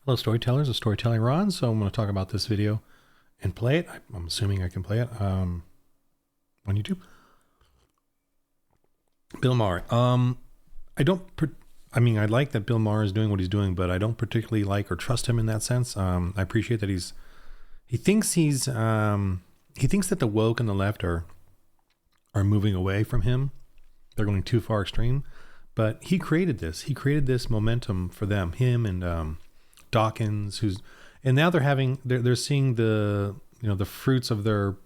Hello, storytellers. It's Storytelling Ron. So I'm going to talk about this video and play it. I'm assuming I can play it on YouTube. Bill Maher. I like that Bill Maher is doing what he's doing, but I don't particularly like or trust him in that sense. I appreciate that he thinks that the woke and the left are moving away from him. They're going too far extreme, but he created this. He created this momentum for them, him and Dawkins, and now they're seeing the fruits of their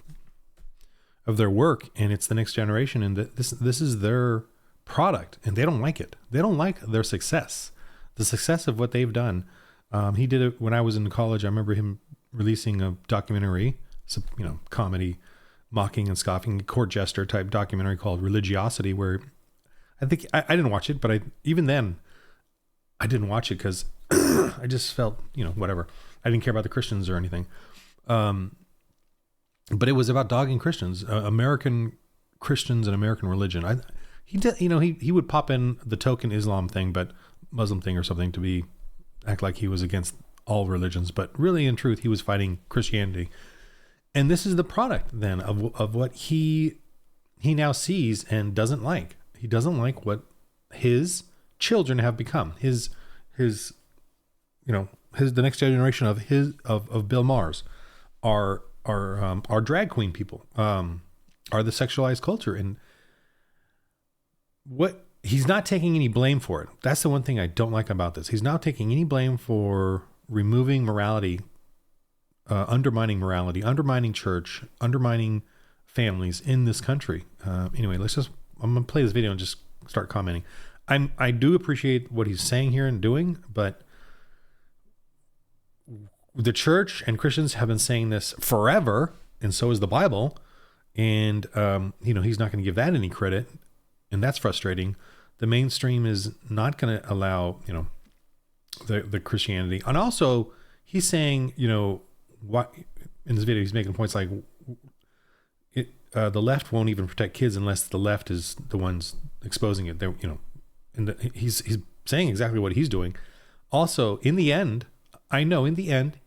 work, and it's the next generation, and this is their product, and they don't like it. They don't like their success, the success of what they've done. He did it when I was in college. I remember him releasing a documentary, comedy, mocking and scoffing, court jester type documentary called Religiosity, where I think I didn't watch it, but even then I didn't watch it because I just felt, whatever. I didn't care about the Christians or anything. But it was about dogging Christians, American Christians and American religion. He would pop in the token Islam thing, but Muslim thing or something to act like he was against all religions. But really, in truth, he was fighting Christianity. And this is the product then of what he now sees and doesn't like. He doesn't like what his children have become. The next generation of Bill Maher's are drag queen people, are the sexualized culture. And what he's not taking any blame for it. That's the one thing I don't like about this. He's not taking any blame for removing morality, undermining morality, undermining church, undermining families in this country. Anyway, I'm going to play this video and just start commenting. I do appreciate what he's saying here and doing, but the church and Christians have been saying this forever, and so is the Bible. And, he's not going to give that any credit, and that's frustrating. The mainstream is not going to allow, the Christianity. And also he's saying, what in this video, he's making points like the left won't even protect kids unless the left is the ones exposing it. He's saying exactly what he's doing. Also, in the end,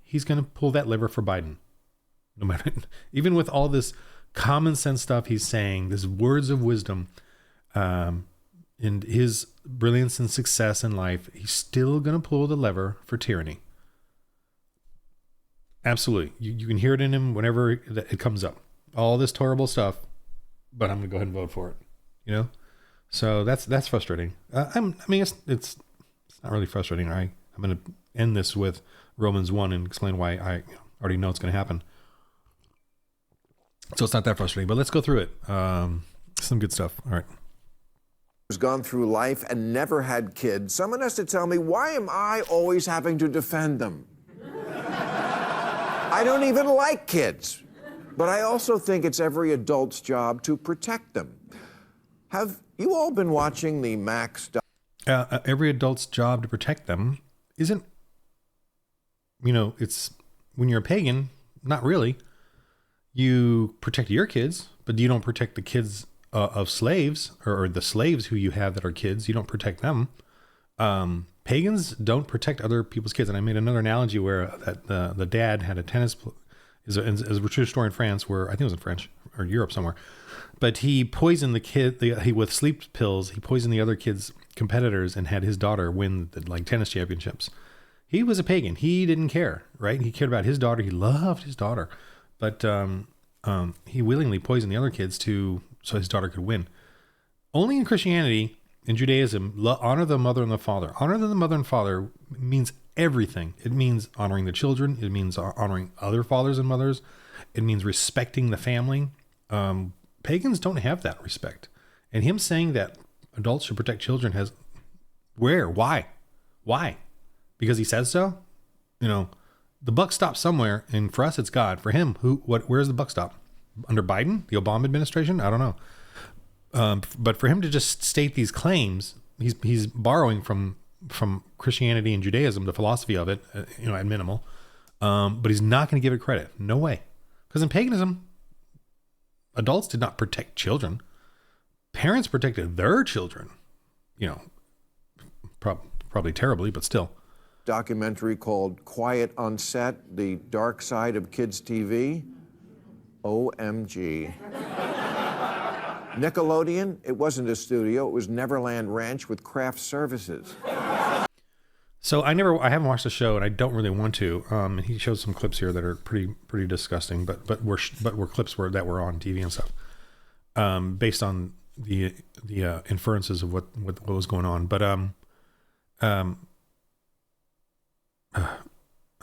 he's going to pull that lever for Biden. No matter, even with all this common sense stuff he's saying, this words of wisdom, and his brilliance and success in life, he's still going to pull the lever for tyranny. Absolutely. You can hear it in him whenever it comes up. All this horrible stuff, but I'm going to go ahead and vote for it. So that's frustrating. It's not really frustrating. I'm going to end this with Romans 1 and explain why I already know it's going to happen. So it's not that frustrating, but let's go through it. Some good stuff. All right. Who's gone through life and never had kids. Someone has to tell me, why am I always having to defend them? I don't even like kids, but I also think it's every adult's job to protect them. Have you all been watching the Max? Every adult's job to protect them isn't, it's when you're a pagan, not really. You protect your kids, but you don't protect the kids of slaves or the slaves who you have that are kids. You don't protect them. Pagans don't protect other people's kids. And I made another analogy where the dad had a tennis, is a true story in France where I think it was in French or Europe somewhere, but he poisoned the kid, with sleep pills. He poisoned the other kids' competitors and had his daughter win the tennis championships. He was a pagan. He didn't care, right? He cared about his daughter. He loved his daughter, but he willingly poisoned the other kids so his daughter could win. Only in Christianity and Judaism, honor the mother and the father. Honor the mother and father means everything. It means honoring the children. It means honoring other fathers and mothers. It means respecting the family. Pagans don't have that respect. And him saying that adults should protect children why? Because he says so? The buck stops somewhere, and for us, it's God. For him, where's the buck stop? Under Biden, the Obama administration? I don't know. But for him to just state these claims, he's borrowing from Christianity and Judaism, the philosophy of it, at minimal. But he's not going to give it credit. No way. Because in paganism, adults did not protect children. Parents protected their children. Probably terribly, but still. documentary called Quiet on Set, The Dark Side of Kids TV? OMG. Nickelodeon, it wasn't a studio, it was Neverland Ranch with craft services. So I haven't watched the show, and I don't really want to. And he showed some clips here that are pretty disgusting, but were clips that were on TV and stuff, based on the inferences of what was going on. But I'm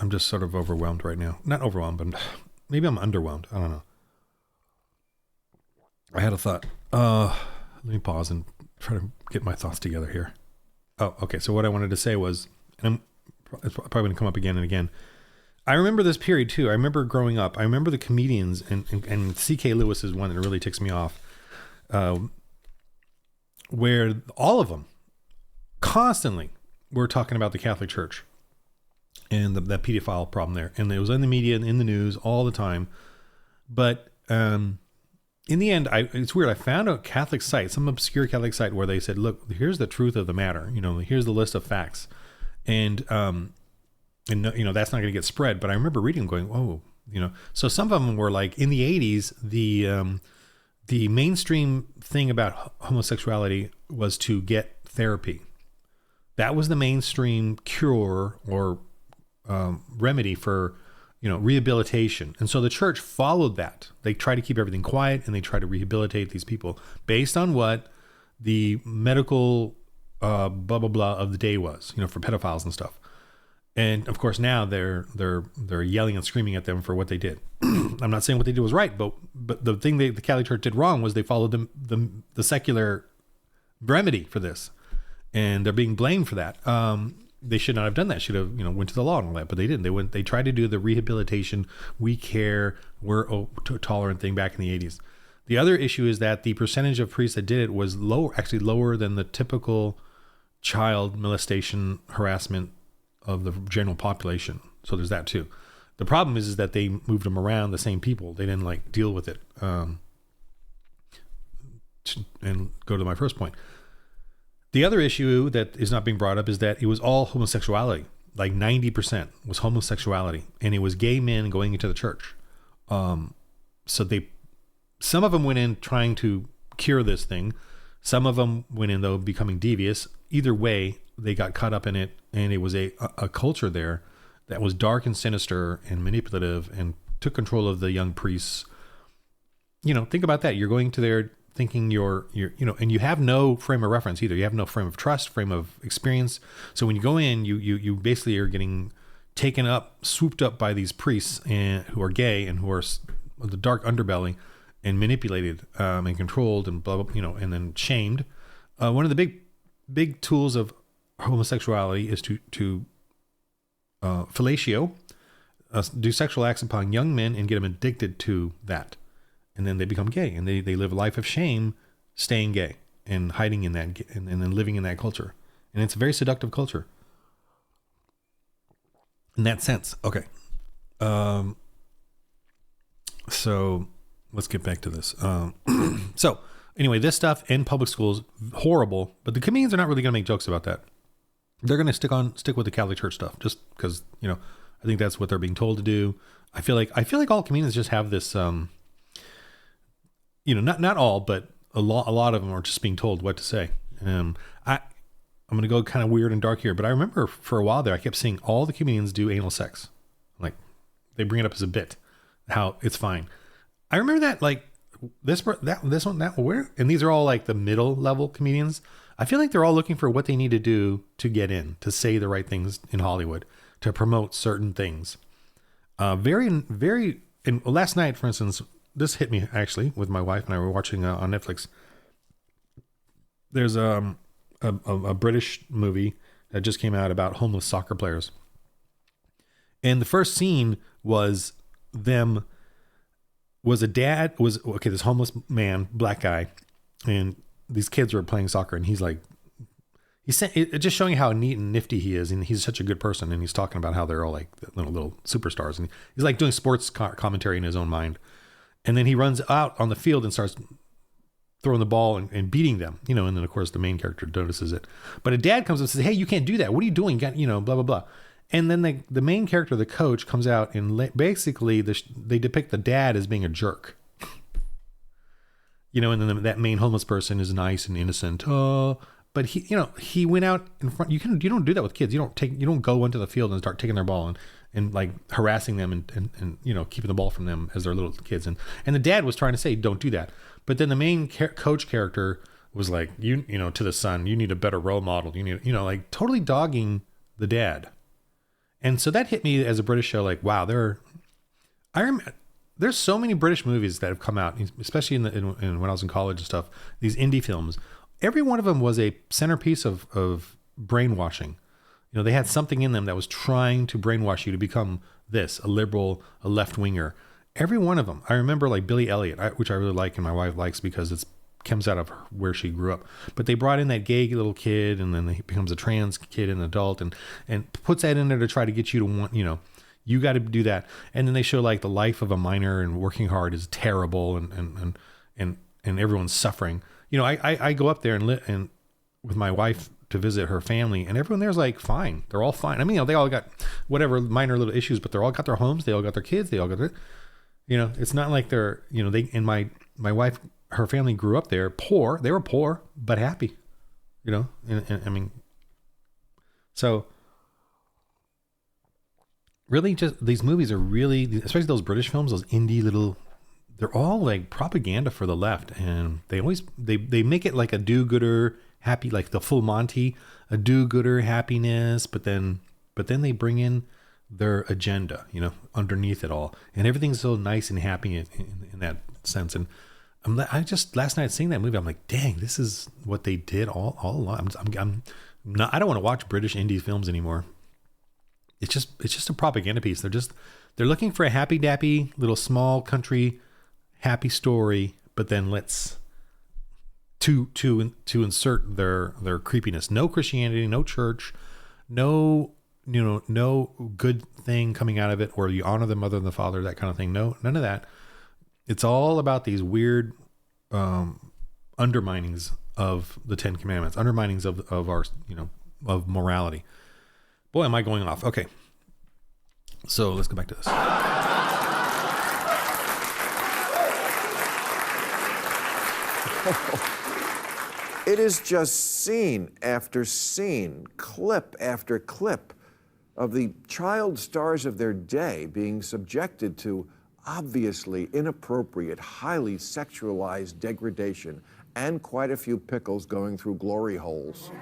just sort of overwhelmed right now. Not overwhelmed, but maybe I'm underwhelmed. I don't know. I had a thought. Let me pause and try to get my thoughts together here. Oh, okay. So what I wanted to say was, and it's probably going to come up again and again. I remember this period too. I remember growing up. I remember the comedians, and C.K. Lewis is one that really ticks me off, where all of them constantly were talking about the Catholic Church and the pedophile problem there. And it was in the media and in the news all the time. But in the end, it's weird. I found a Catholic site, some obscure Catholic site, where they said, look, here's the truth of the matter. Here's the list of facts. And that's not going to get spread. But I remember reading them going, so some of them were like in the 80s, the mainstream thing about homosexuality was to get therapy. That was the mainstream cure or remedy for, rehabilitation. And so the church followed that. They try to keep everything quiet, and they try to rehabilitate these people based on what the medical blah blah blah of the day was, for pedophiles and stuff. And of course now they're yelling and screaming at them for what they did. I'm not saying what they did was right, but the thing the Catholic Church did wrong was they followed the secular remedy for this, and they're being blamed for that. They should not have done that. Should have went to the law and all that, but they didn't. They tried to do the rehabilitation, we care, we're tolerant thing back in the 80s. The other issue is that the percentage of priests that did it was lower than the typical child molestation harassment of the general population. So there's that too. The problem is that they moved them around, the same people. They didn't deal with it. And go to my first point. The other issue that is not being brought up is that it was all homosexuality. Like 90% was homosexuality, and it was gay men going into the church. So some of them went in trying to cure this thing. Some of them went in though becoming devious. Either way, they got caught up in it, and it was a culture there that was dark and sinister and manipulative and took control of the young priests. Think about that. You're going to there thinking you're and you have no frame of reference either. You have no frame of trust, frame of experience. So when you go in, you basically are getting swooped up by these priests who are gay and who are the dark underbelly, and manipulated and controlled and blah blah, and then shamed. One of the big tools of homosexuality is to fellatio, do sexual acts upon young men and get them addicted to that. And then they become gay, and they live a life of shame, staying gay and hiding in that, and then living in that culture. And it's a very seductive culture in that sense. Okay. So let's get back to this. So anyway, this stuff in public schools, horrible, but the comedians are not really going to make jokes about that. They're going to stick with the Catholic Church stuff just because, I think that's what they're being told to do. I feel like all comedians just have this, not all, but a lot of them are just being told what to say. I'm going to go kind of weird and dark here, but I remember for a while there, I kept seeing all the comedians do anal sex. Like they bring it up as a bit, how it's fine. I remember that this one, that where, and these are all like the middle level comedians. I feel like they're all looking for what they need to do to get in, to say the right things in Hollywood, to promote certain things. And last night, for instance, this hit me actually with my wife and I were watching on Netflix. There's a British movie that just came out about homeless soccer players. And the first scene was this homeless man, black guy, and these kids were playing soccer, and he's just showing how neat and nifty he is, and he's such a good person, and he's talking about how they're all like little superstars, and he's like doing sports commentary in his own mind. And then he runs out on the field and starts throwing the ball and beating them, and then of course the main character notices it. But a dad comes up and says, "Hey, you can't do that. What are you doing? Blah, blah, blah." And then the main character, the coach, comes out and basically they depict the dad as being a jerk. And then that main homeless person is nice and innocent. But he went out in front. You don't do that with kids. You don't go into the field and start taking their ball and like harassing them and keeping the ball from them as they're little kids. And the dad was trying to say, don't do that. But then the main coach character was like, to the son, you need a better role model. You need, like totally dogging the dad. And so that hit me as a British show. Like, wow, there's so many British movies that have come out, especially in when I was in college and stuff, these indie films. Every one of them was a centerpiece of brainwashing. They had something in them that was trying to brainwash you to become a liberal, a left-winger. Every one of them. I remember like Billy Elliot, which I really like and my wife likes because it comes out of where she grew up. But they brought in that gay little kid, and then he becomes a trans kid and adult, and puts that in there to try to get you to want, you got to do that. And then they show like the life of a miner and working hard is terrible, and everyone's suffering. I go up there and with my wife to visit her family, and everyone there's like fine. They're all fine. I mean, they all got whatever minor little issues, but they're all got their homes. They all got their kids. They all got their, it's not like they're, and my wife, her family grew up there poor. They were poor, but happy, and I mean, so really just these movies are really, especially those British films, those indie little, they're all like propaganda for the left. And they always, they make it like a do-gooder happy, like the full Monty, a do-gooder happiness, but then they bring in their agenda, underneath it all. And everything's so nice and happy in that sense. And I just, last night seeing that movie, I'm like, dang, this is what they did all along. I'm not, I don't want to watch British indie films anymore. It's just a propaganda piece. They're looking for a happy dappy little small country happy story, but then let's to insert their creepiness. No Christianity, no church, no good thing coming out of it, or you honor the mother and the father, that kind of thing. No, none of that. It's all about these weird underminings of the Ten Commandments, underminings of our of morality. Boy, am I going off. Okay. So let's go back to this. It is just scene after scene, clip after clip of the child stars of their day being subjected to obviously inappropriate, highly sexualized degradation, and quite a few pickles going through glory holes.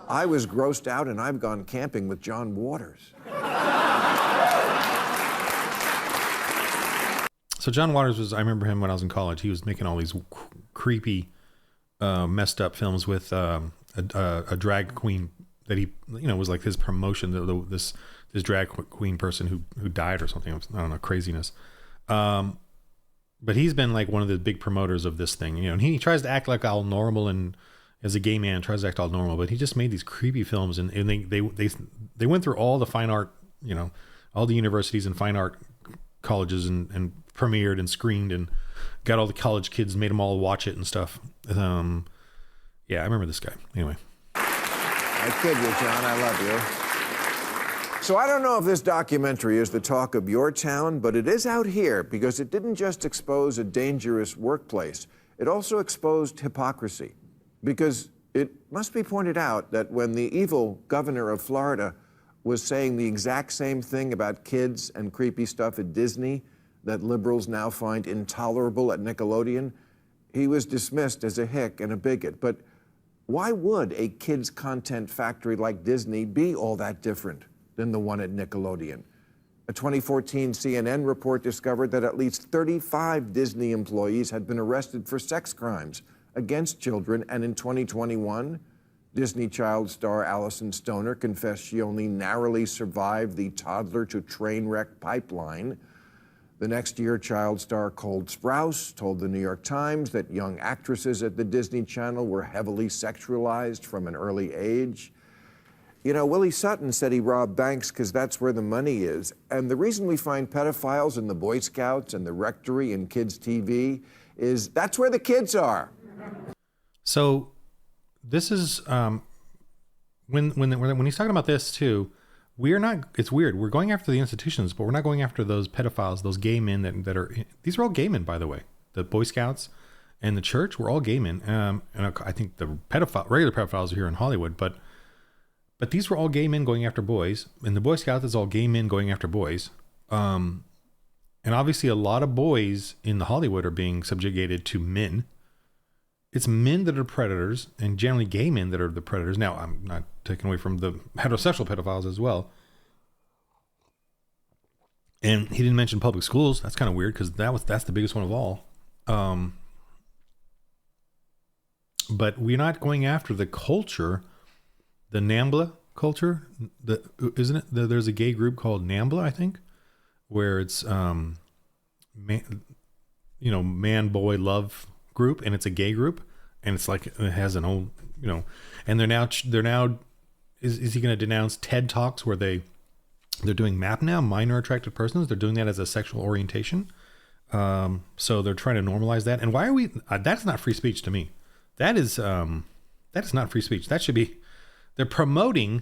I was grossed out, and I've gone camping with John Waters. So John Waters I remember him when I was in college. He was making all these creepy, messed up films with a drag queen that he, was like his promotion. This drag queen person who died or something. I don't know, craziness. But he's been like one of the big promoters of this thing, and he tries to act like all normal, and as a gay man tries to act all normal, but he just made these creepy films, and they went through all the fine art, all the universities and fine art colleges and premiered and screened and got all the college kids, made them all watch it and stuff. Yeah, I remember this guy. Anyway. I kid you, John. I love you. So I don't know if this documentary is the talk of your town, but it is out here because it didn't just expose a dangerous workplace. It also exposed hypocrisy. Because it must be pointed out that when the evil governor of Florida was saying the exact same thing about kids and creepy stuff at Disney that liberals now find intolerable at Nickelodeon, he was dismissed as a hick and a bigot. But why would a kids' content factory like Disney be all that different than the one at Nickelodeon? A 2014 CNN report discovered that at least 35 Disney employees had been arrested for sex crimes against children, and in 2021, Disney child star Allison Stoner confessed she only narrowly survived the toddler to train wreck pipeline. The next year, child star Cole Sprouse told the New York Times that young actresses at the Disney Channel were heavily sexualized from an early age. Willie Sutton said he robbed banks because that's where the money is. And the reason we find pedophiles in the Boy Scouts and the Rectory and kids' TV is that's where the kids are. So this is when he's talking about this too, we're not. It's weird. We're going after the institutions, but we're not going after those pedophiles, those gay men that are. These are all gay men, by the way. The Boy Scouts and the church were all gay men. And I think the regular pedophiles are here in Hollywood, but these were all gay men going after boys, and the Boy Scouts is all gay men going after boys. And obviously, a lot of boys in the Hollywood are being subjugated to men. It's men that are predators, and generally gay men that are the predators. Now, I'm not taking away from the heterosexual pedophiles as well. And he didn't mention public schools. That's kind of weird because that's the biggest one of all. But we're not going after the culture, the NAMBLA culture. Isn't it? There's a gay group called NAMBLA, I think, where it's man boy love group, and it's a gay group, and it's like it has an old, and they're now is he going to denounce TED Talks where they're doing MAP now, minor attracted persons? They're doing that as a sexual orientation. So they're trying to normalize that. And why are we? That's not free speech to me. That is not free speech. That should be. They're promoting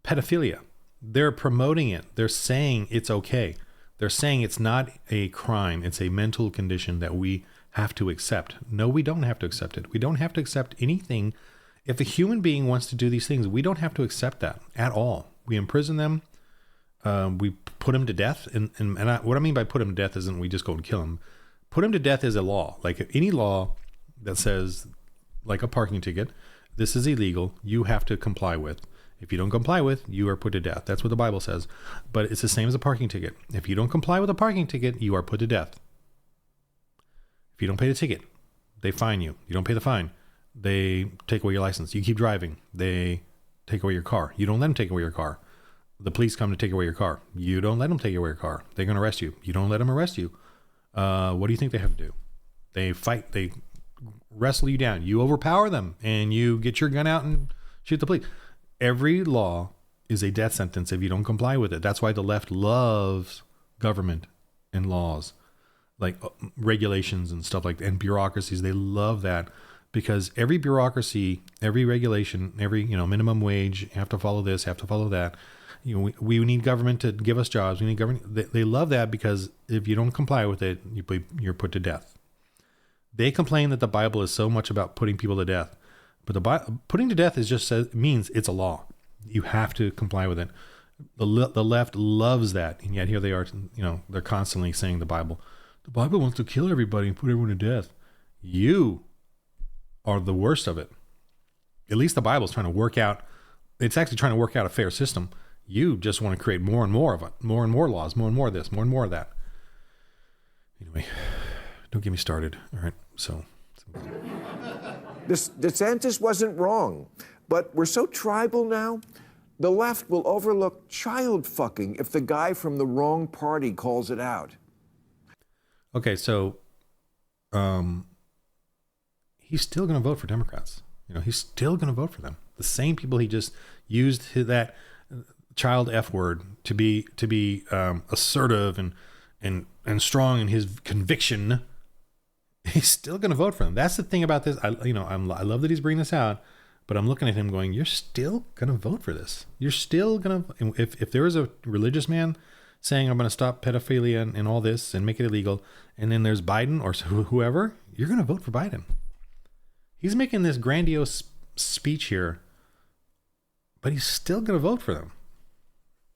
pedophilia. They're promoting it. They're saying it's okay. They're saying it's not a crime. It's a mental condition that we have to accept. No, we don't have to accept it. We don't have to accept anything. If a human being wants to do these things, we don't have to accept that at all. We imprison them. We put them to death. And what I mean by put them to death isn't we just go and kill them. Put them to death is a law. Like any law that says, like a parking ticket, this is illegal, you have to comply with. If you don't comply with, you are put to death. That's what the Bible says. But it's the same as a parking ticket. If you don't comply with a parking ticket, you are put to death. If you don't pay the ticket, they fine you. You don't pay the fine, they take away your license. You keep driving, they take away your car. You don't let them take away your car. The police come to take away your car. You don't let them take away your car. They're going to arrest you. You don't let them arrest you. What do you think they have to do? They fight. They wrestle you down. You overpower them, and you get your gun out and shoot the police. Every law is a death sentence if you don't comply with it. That's why the left loves government and laws, like regulations and stuff like that, and bureaucracies. They love that because every bureaucracy, every regulation, every minimum wage, you have to follow this, have to follow that. We need government to give us jobs. We need government. They love that because if you don't comply with it, you're put to death. They complain that the Bible is so much about putting people to death. But putting to death means it's a law. You have to comply with it. The left loves that, and yet here they are. They're constantly saying the Bible wants to kill everybody and put everyone to death. You are the worst of it. At least the Bible's trying to work out. It's actually trying to work out a fair system. You just want to create more and more of it, more and more laws, more and more of this, more and more of that. Anyway, don't get me started. All right, so. DeSantis wasn't wrong, but we're so tribal now, the left will overlook child fucking if the guy from the wrong party calls it out. Okay, so he's still going to vote for Democrats. He's still going to vote for them. The same people he just used that child F word to be assertive and strong in his conviction. He's still going to vote for them. That's the thing about this. I love that he's bringing this out, but I'm looking at him going, you're still going to vote for this. You're still going to, if there is a religious man saying, I'm going to stop pedophilia and all this and make it illegal, and then there's Biden or whoever, you're going to vote for Biden. He's making this grandiose speech here, but he's still going to vote for them.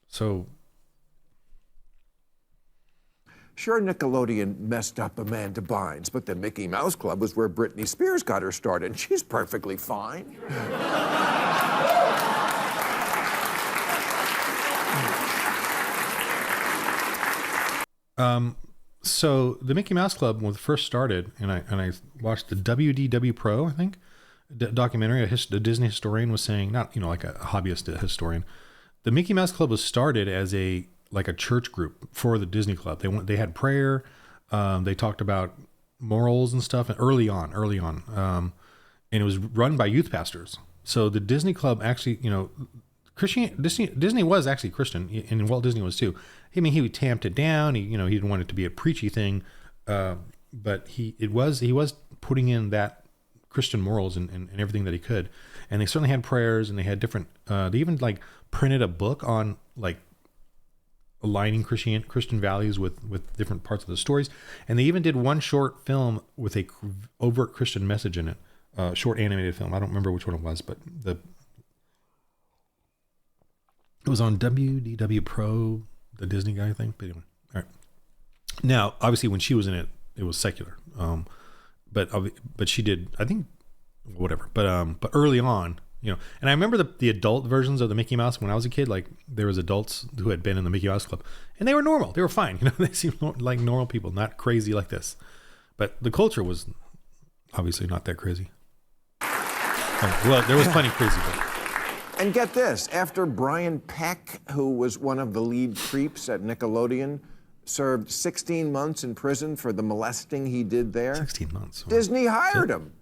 So. Sure, Nickelodeon messed up Amanda Bynes, but the Mickey Mouse Club was where Britney Spears got her start, and she's perfectly fine. So the Mickey Mouse Club, when it first started, and I watched the WDW Pro, I think, documentary. A Disney historian was saying, not like a hobbyist historian, the Mickey Mouse Club was started as a church group for the Disney Club. They had prayer. They talked about morals and stuff early on. And it was run by youth pastors. So the Disney Club actually, Disney was actually Christian, and Walt Disney was too. I mean, he tamped it down. He didn't want it to be a preachy thing. But he was putting in that Christian morals and everything that he could. And they certainly had prayers, and they had different, they even like printed a book on like aligning Christian values with different parts of the stories. And they even did one short film with a overt Christian message in it, short animated film. I don't remember which one it was, but it was on WDW Pro, the Disney guy thing. But anyway, all right. Now, obviously, when she was in it, it was secular. But she did, I think, whatever. But early on, you know, and I remember the adult versions of the Mickey Mouse when I was a kid. Like there was adults who had been in the Mickey Mouse Club, and they were normal. They were fine. You know, they seemed like normal people, not crazy like this. But the culture was obviously not that crazy. Well, there was plenty crazy. But. And get this, after Brian Peck, who was one of the lead creeps at Nickelodeon, served 16 months in prison for the molesting he did there. 16 months. Disney hired him,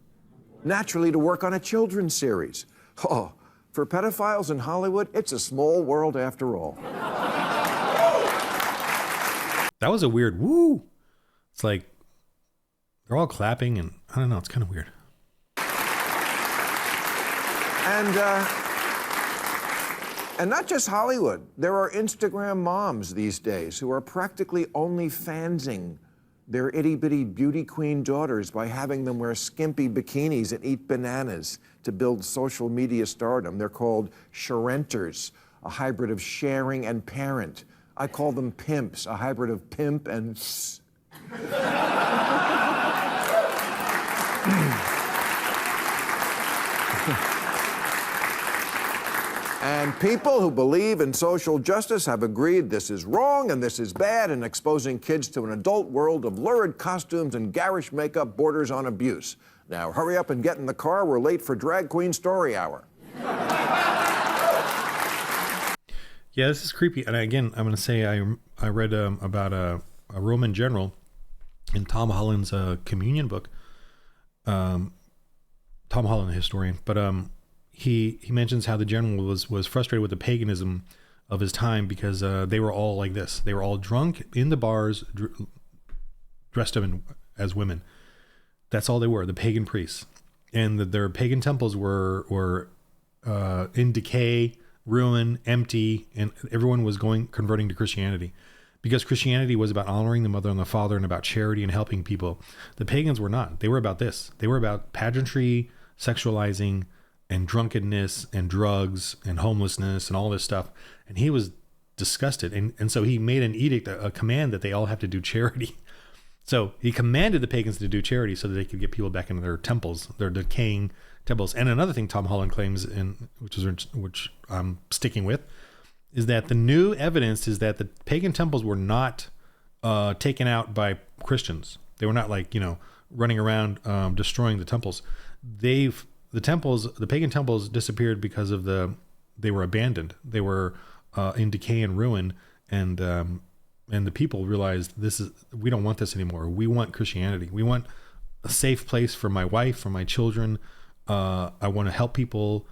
naturally, to work on a children's series. Oh, for pedophiles in Hollywood, it's a small world after all. That was a weird woo. It's like they're all clapping, and I don't know, it's kind of weird. And not just Hollywood. There are Instagram moms these days who are practically only fansing their itty-bitty beauty queen daughters by having them wear skimpy bikinis and eat bananas to build social media stardom. They're called sharenters, a hybrid of sharing and parent. I call them pimps, a hybrid of pimp and And people who believe in social justice have agreed this is wrong and this is bad, and exposing kids to an adult world of lurid costumes and garish makeup borders on abuse. Now, hurry up and get in the car. We're late for Drag Queen Story Hour. Yeah, this is creepy. And again, I'm going to say I read about a Roman general in Tom Holland's communion book. Tom Holland, the historian, but he mentions how the general was frustrated with the paganism of his time because they were all like this. They were all drunk in the bars, dressed up as women. That's all they were, the pagan priests. And their pagan temples were in decay, ruin, empty, and everyone was converting to Christianity. Because Christianity was about honoring the mother and the father and about charity and helping people. The pagans were not. They were about this. They were about pageantry, sexualizing, and drunkenness and drugs and homelessness and all this stuff. And he was disgusted. And so he made an edict, a command that they all have to do charity. So he commanded the pagans to do charity so that they could get people back into their temples, their decaying temples. And another thing Tom Holland claims, which I'm sticking with, is that the new evidence is that the pagan temples were not taken out by Christians. They were not like, running around destroying the temples. The pagan temples disappeared because they were abandoned. They were in decay and ruin, and the people realized we don't want this anymore. We want Christianity. We want a safe place for my wife, for my children. I want to help people,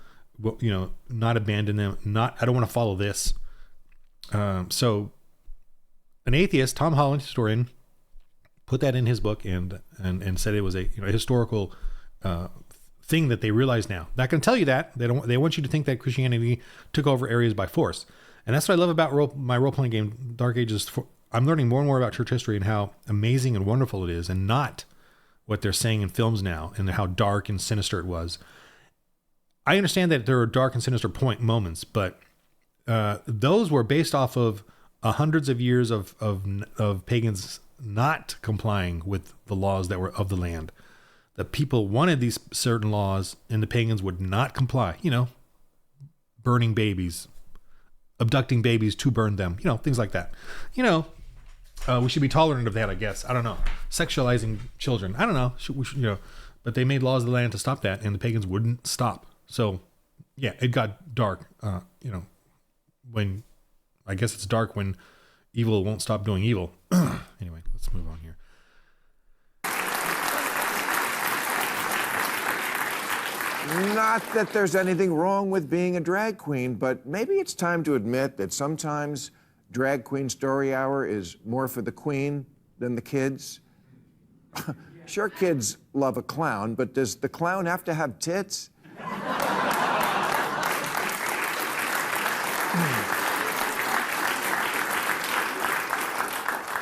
not abandon them. I don't want to follow this. So an atheist, Tom Holland, historian, put that in his book and said it was a historical thing that they realize now. Not going to tell you that. They want you to think that Christianity took over areas by force. And that's what I love about my role-playing game, Dark Ages. I'm learning more and more about church history and how amazing and wonderful it is, and not what they're saying in films now and how dark and sinister it was. I understand that there are dark and sinister moments, but those were based off of hundreds of years of pagans not complying with the laws that were of the land. The people wanted these certain laws, and the pagans would not comply. Burning babies, abducting babies to burn them, things like that. We should be tolerant of that, I guess. I don't know. Sexualizing children, I don't know. But they made laws of the land to stop that, and the pagans wouldn't stop. So, yeah, it got dark. When I guess it's dark when evil won't stop doing evil. Anyway, let's move on here. Not that there's anything wrong with being a drag queen, but maybe it's time to admit that sometimes Drag Queen Story Hour is more for the queen than the kids. Sure, kids love a clown, but does the clown have to have tits?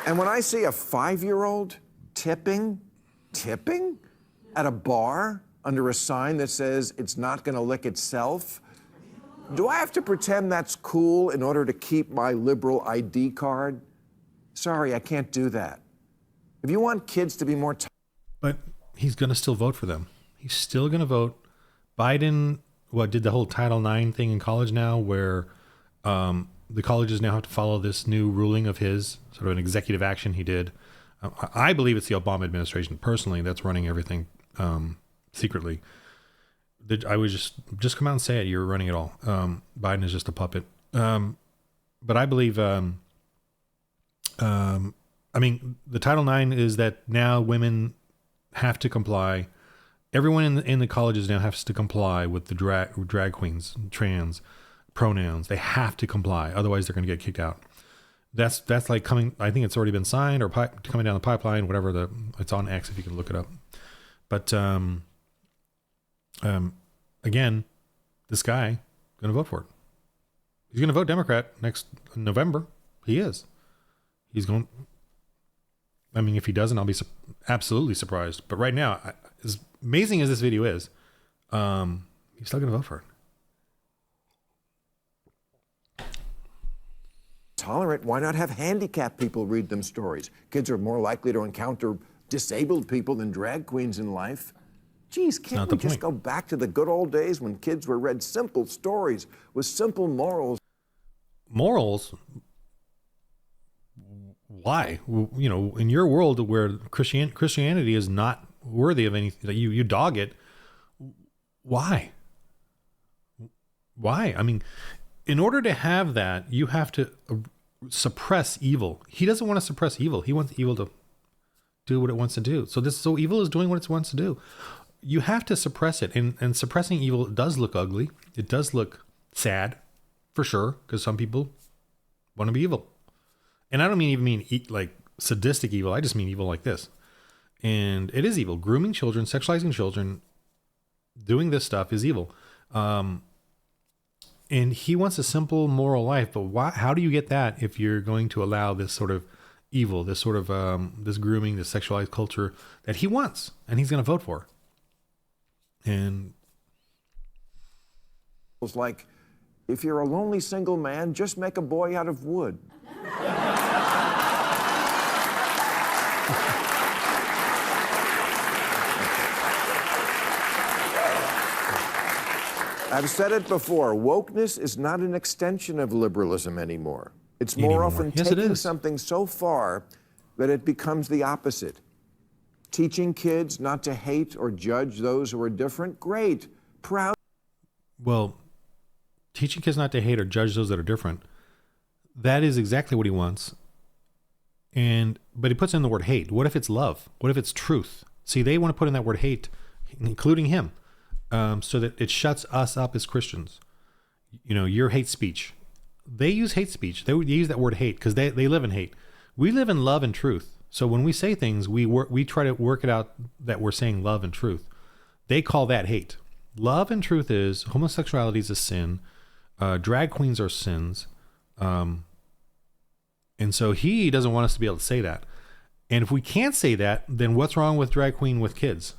And when I see a 5-year-old tipping at a bar under a sign that says it's not gonna lick itself, do I have to pretend that's cool in order to keep my liberal ID card? Sorry, I can't do that. If you want kids to be more... But he's going to still vote for them. He's still going to vote. Biden, did the whole Title IX thing in college now where the colleges now have to follow this new ruling of his, sort of an executive action he did. I believe it's the Obama administration personally that's running everything secretly. I would just come out and say it. You're running it all. Biden is just a puppet. But I believe, the Title IX is that now women have to comply. Everyone in the colleges now has to comply with the drag queens, trans pronouns. They have to comply. Otherwise they're going to get kicked out. That's like coming, I think it's already been signed or coming down the pipeline, whatever it's on X if you can look it up. But, again, this guy going to vote for it. He's going to vote Democrat next November. He is. He's going. I mean, if he doesn't, I'll be absolutely surprised. But right now, as amazing as this video is, he's still going to vote for it. Tolerant, why not have handicapped people read them stories? Kids are more likely to encounter disabled people than drag queens in life. Geez, can't we just go back to the good old days when kids were read simple stories with simple morals? Morals? Why? You know, in your world where Christianity is not worthy of anything, that you dog it. Why? I mean, in order to have that, you have to suppress evil. He doesn't want to suppress evil. He wants evil to do what it wants to do. So evil is doing what it wants to do. You have to suppress it, and suppressing evil does look ugly. It does look sad, for sure, because some people want to be evil. And I don't mean like sadistic evil. I just mean evil like this. And it is evil. Grooming children, sexualizing children, doing this stuff is evil. And he wants a simple moral life, but how do you get that if you're going to allow this sort of evil, this sort of this grooming, this sexualized culture that he wants, and he's going to vote for? And it's like, if you're a lonely single man, just make a boy out of wood. I've said it before, wokeness is not an extension of liberalism anymore. It's more often taking something so far that it becomes the opposite. Teaching kids not to hate or judge those who are different, great, proud. Well, teaching kids not to hate or judge those that are different, that is exactly what he wants. But he puts in the word hate. What if it's love? What if it's truth? See, they want to put in that word hate, including him, so that it shuts us up as Christians. You know, your hate speech. They use hate speech. They use that word hate because they live in hate. We live in love and truth. So when we say things, we try to work it out that we're saying love and truth. They call that hate. Love and truth is homosexuality is a sin. Drag queens are sins. And so he doesn't want us to be able to say that. And if we can't say that, then what's wrong with drag queen with kids?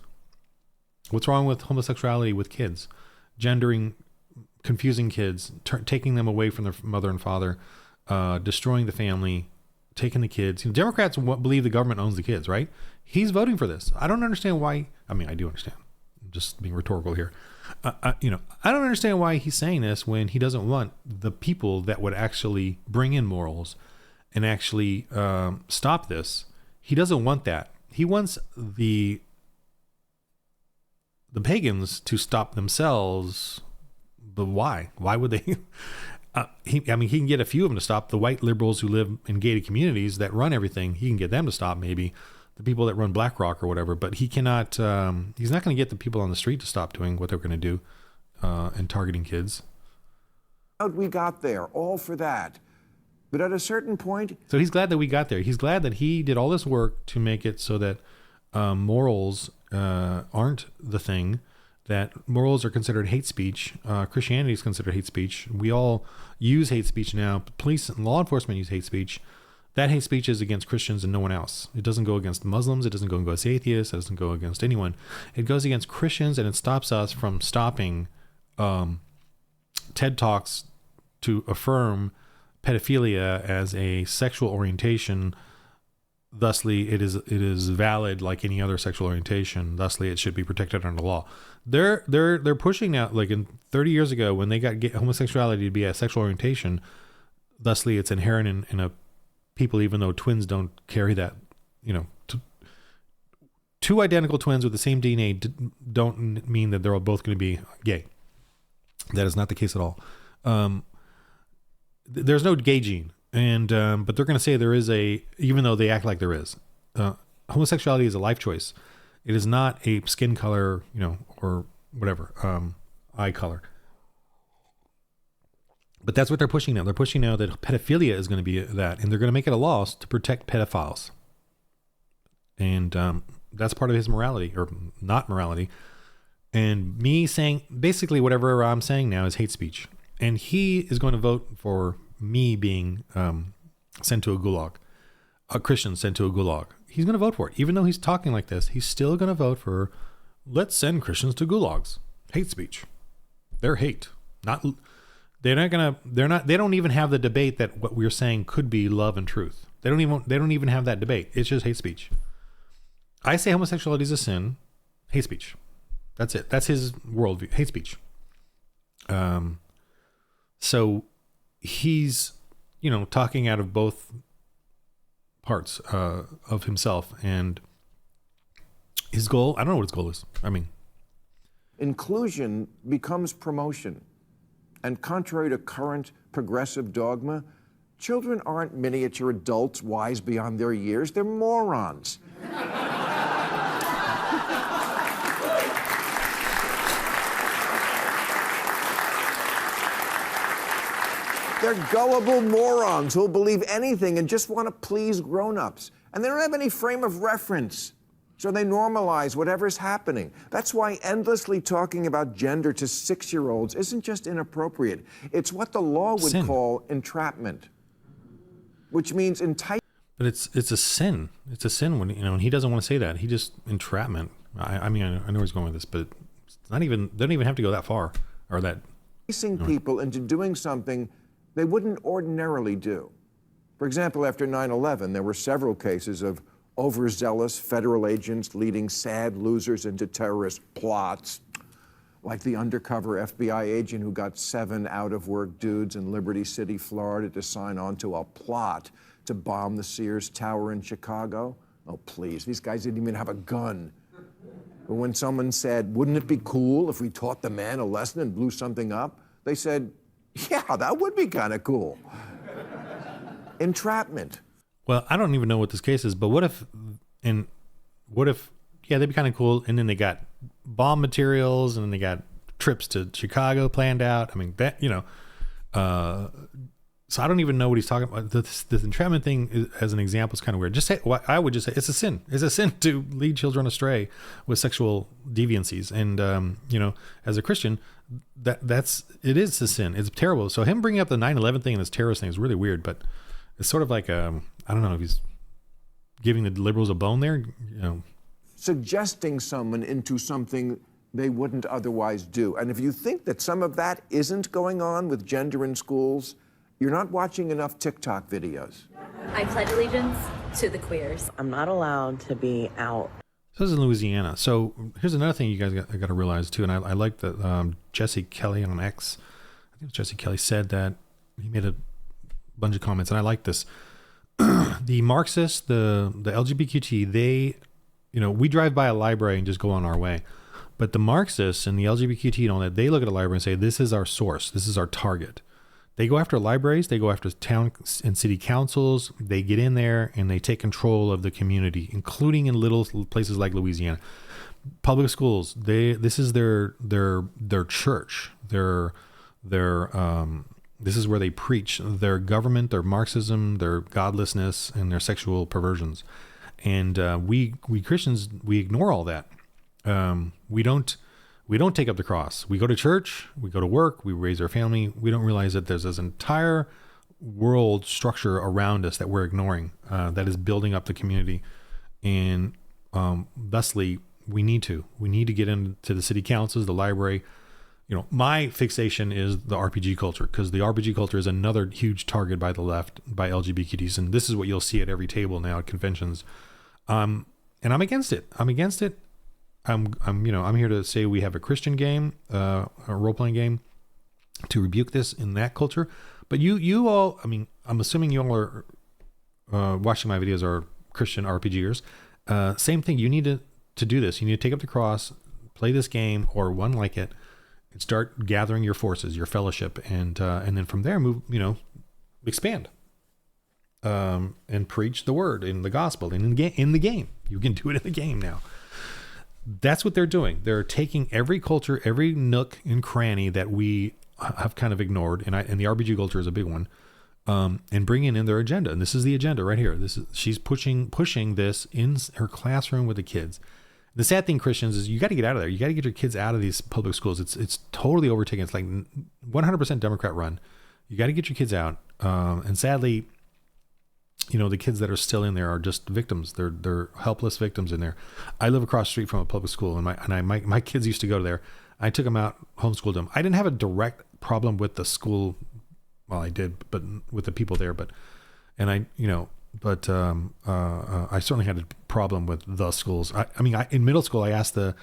What's wrong with homosexuality with kids? Gendering, confusing kids, taking them away from their mother and father, destroying the family, taking the kids. You know, Democrats believe the government owns the kids, right? He's voting for this. I don't understand why. I mean, I do understand. I'm just being rhetorical here. I don't understand why he's saying this when he doesn't want the people that would actually bring in morals and actually stop this. He doesn't want that. He wants the pagans to stop themselves. But why? Why would they? He can get a few of them to stop. The white liberals who live in gated communities that run everything, he can get them to stop, maybe. The people that run BlackRock or whatever. But he cannot, he's not going to get the people on the street to stop doing what they're going to do and targeting kids. We got there, all for that. But at a certain point... So he's glad that we got there. He's glad that he did all this work to make it so that morals aren't the thing, that morals are considered hate speech. Christianity is considered hate speech. We all use hate speech now. Police and law enforcement use hate speech. That hate speech is against Christians and no one else. It doesn't go against Muslims. It doesn't go against atheists. It doesn't go against anyone. It goes against Christians, and it stops us from stopping TED Talks to affirm pedophilia as a sexual orientation. Thusly, it is valid like any other sexual orientation. Thusly, it should be protected under law. They're pushing now, like in 30 years ago when they got homosexuality to be a sexual orientation. Thusly, it's inherent in a people, even though twins don't carry that. Two identical twins with the same DNA don't mean that they're all both going to be gay. That is not the case at all. There's no gay gene. And but they're going to say there is even though they act like there is. Homosexuality is a life choice. It is not a skin color, or whatever, eye color. But that's what they're pushing now. They're pushing now that pedophilia is going to be that, and they're going to make it a law to protect pedophiles. And that's part of his morality, or not morality. And me saying basically whatever I'm saying now is hate speech. And he is going to vote for me being sent to a gulag, a Christian sent to a gulag. He's going to vote for it. Even though he's talking like this, he's still going to vote for, let's send Christians to gulags. Hate speech. They're hate. They don't even have the debate that what we're saying could be love and truth. They don't even have that debate. It's just hate speech. I say homosexuality is a sin. Hate speech. That's it. That's his worldview. Hate speech. So he's, talking out of both parts of himself, and his goal, I don't know what his goal is. Inclusion becomes promotion. And contrary to current progressive dogma, children aren't miniature adults wise beyond their years. They're morons. They're gullible morons who'll believe anything and just want to please grown-ups. And they don't have any frame of reference. So they normalize whatever's happening. That's why endlessly talking about gender to 6-year-olds isn't just inappropriate. It's what the law would call entrapment, which means enticement. But it's a sin. It's a sin when, and he doesn't want to say that. He just entrapment. I know where he's going with this, but it's not even, they don't even have to go that far or that. Enticing people into doing something they wouldn't ordinarily do. For example, after 9/11, there were several cases of overzealous federal agents leading sad losers into terrorist plots, like the undercover FBI agent who got 7 out-of-work dudes in Liberty City, Florida, to sign on to a plot to bomb the Sears Tower in Chicago. Oh, please, these guys didn't even have a gun. But when someone said, wouldn't it be cool if we taught the man a lesson and blew something up? They said, yeah, that would be kind of cool. Entrapment. Well, I don't even know what this case is, but what if, yeah, they'd be kind of cool. And then they got bomb materials, and then they got trips to Chicago planned out. So I don't even know what he's talking about. This entrapment thing as an example is kind of weird. Just say, I would just say it's a sin. It's a sin to lead children astray with sexual deviancies. And, as a Christian, it is a sin. It's terrible. So him bringing up the 9/11 thing and this terrorist thing is really weird, but it's sort of like, I don't know if he's giving the liberals a bone there, Suggesting someone into something they wouldn't otherwise do. And if you think that some of that isn't going on with gender in schools, you're not watching enough TikTok videos. I pledge allegiance to the queers. I'm not allowed to be out. So this is in Louisiana. So here's another thing you guys got to realize too, and I like that Jesse Kelly on X, I think Jesse Kelly said that he made a bunch of comments, and I like this. The Marxists, the LGBTQ, they, we drive by a library and just go on our way. But the Marxists and the LGBTQ and all that, they look at a library and say, this is our source. This is our target. They go after libraries. They go after town and city councils. They get in there and they take control of the community, including in little places like Louisiana. Public schools. This is their church. This is where they preach their government, their Marxism, their godlessness, and their sexual perversions. And we Christians, we ignore all that. We don't take up the cross. We go to church, we go to work, we raise our family. We don't realize that there's this entire world structure around us that we're ignoring, that is building up the community. And thusly, we need to get into the city councils, the library. My fixation is the RPG culture, because the RPG culture is another huge target by the left, by LGBTQs. And this is what you'll see at every table now at conventions. And I'm against it. I'm here to say we have a Christian game, a role-playing game, to rebuke this in that culture. But you all, I'm assuming you all are watching my videos are Christian RPGers. Same thing. You need to do this. You need to take up the cross, play this game or one like it, and start gathering your forces, your fellowship, and then from there move, expand, and preach the word in the gospel in the game. You can do it in the game now. That's what they're doing. They're taking every culture, every nook and cranny that we have kind of ignored, and the RPG culture is a big one, and bringing in their agenda. And this is the agenda right here. She's pushing this in her classroom with the kids. The sad thing, Christians, is you got to get out of there. You got to get your kids out of these public schools. It's totally overtaken. It's like 100% Democrat run. You got to get your kids out. And sadly, the kids that are still in there are just victims. They're helpless victims in there. I live across the street from a public school, and my kids used to go there. I took them out, homeschooled them. I didn't have a direct problem with the school. Well, I did, but with the people there. I certainly had a problem with the schools. In middle school, I asked in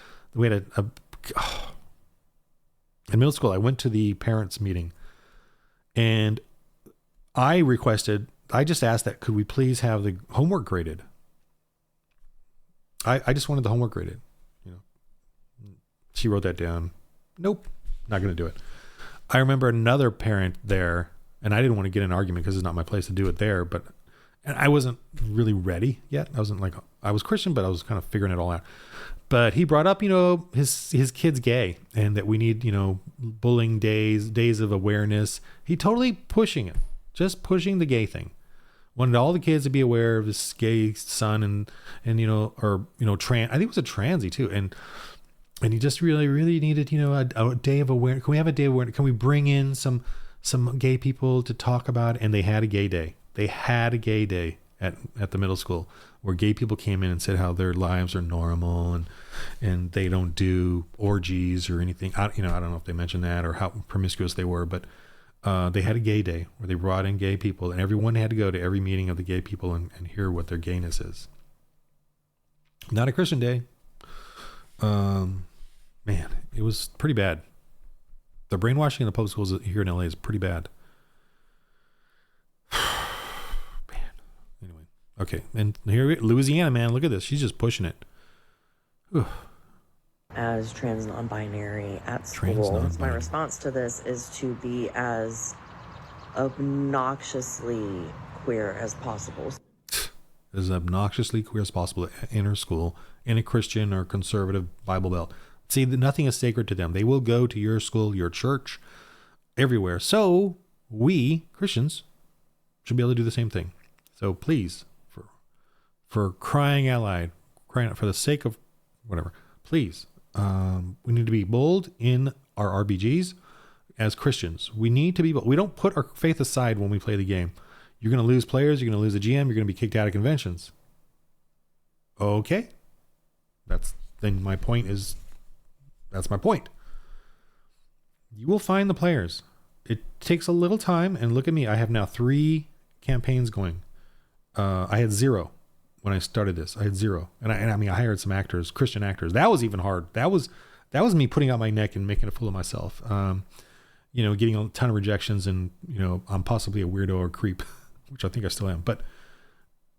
middle school, I went to the parents meeting, and I just asked that, could we please have the homework graded? I just wanted the homework graded. She wrote that down. Nope, not going to do it. I remember another parent there, and I didn't want to get in an argument because it's not my place to do it there, and I wasn't really ready yet. I was Christian, but I was kind of figuring it all out. But he brought up, his kid's gay, and that we need, bullying days of awareness. He totally pushing it, just pushing the gay thing. Wanted all the kids to be aware of his gay son and trans. I think it was a transy too. And he just really, really needed, a day of awareness. Can we have a day of awareness? Can we bring in some gay people to talk about it? And they had a gay day. They had a gay day at the middle school where gay people came in and said how their lives are normal and they don't do orgies or anything. I don't know if they mentioned that or how promiscuous they were, but they had a gay day where they brought in gay people, and everyone had to go to every meeting of the gay people and hear what their gayness is. Not a Christian day. Man, it was pretty bad. The brainwashing in the public schools here in LA is pretty bad. Man. Anyway. Okay. And here, Louisiana, man, look at this. She's just pushing it. Whew. As trans non-binary at school, my response to this is to be as obnoxiously queer as possible. As obnoxiously queer as possible in her school, in a Christian or conservative Bible Belt. See, nothing is sacred to them. They will go to your school, your church, everywhere. So we Christians should be able to do the same thing. So please, for crying out loud, crying out for the sake of whatever, please, we need to be bold in our RPGs as Christians. We need to be bold. We don't put our faith aside when we play the game. You're going to lose players. You're going to lose a GM. You're going to be kicked out of conventions. Okay. That's my point. You will find the players. It takes a little time, and look at me. I have now 3 campaigns going. I had 0 when I started this. I had 0. And I hired some actors, Christian actors. That was even hard. That was me putting out my neck and making a fool of myself. Getting a ton of rejections, and, I'm possibly a weirdo or creep, which I think I still am, but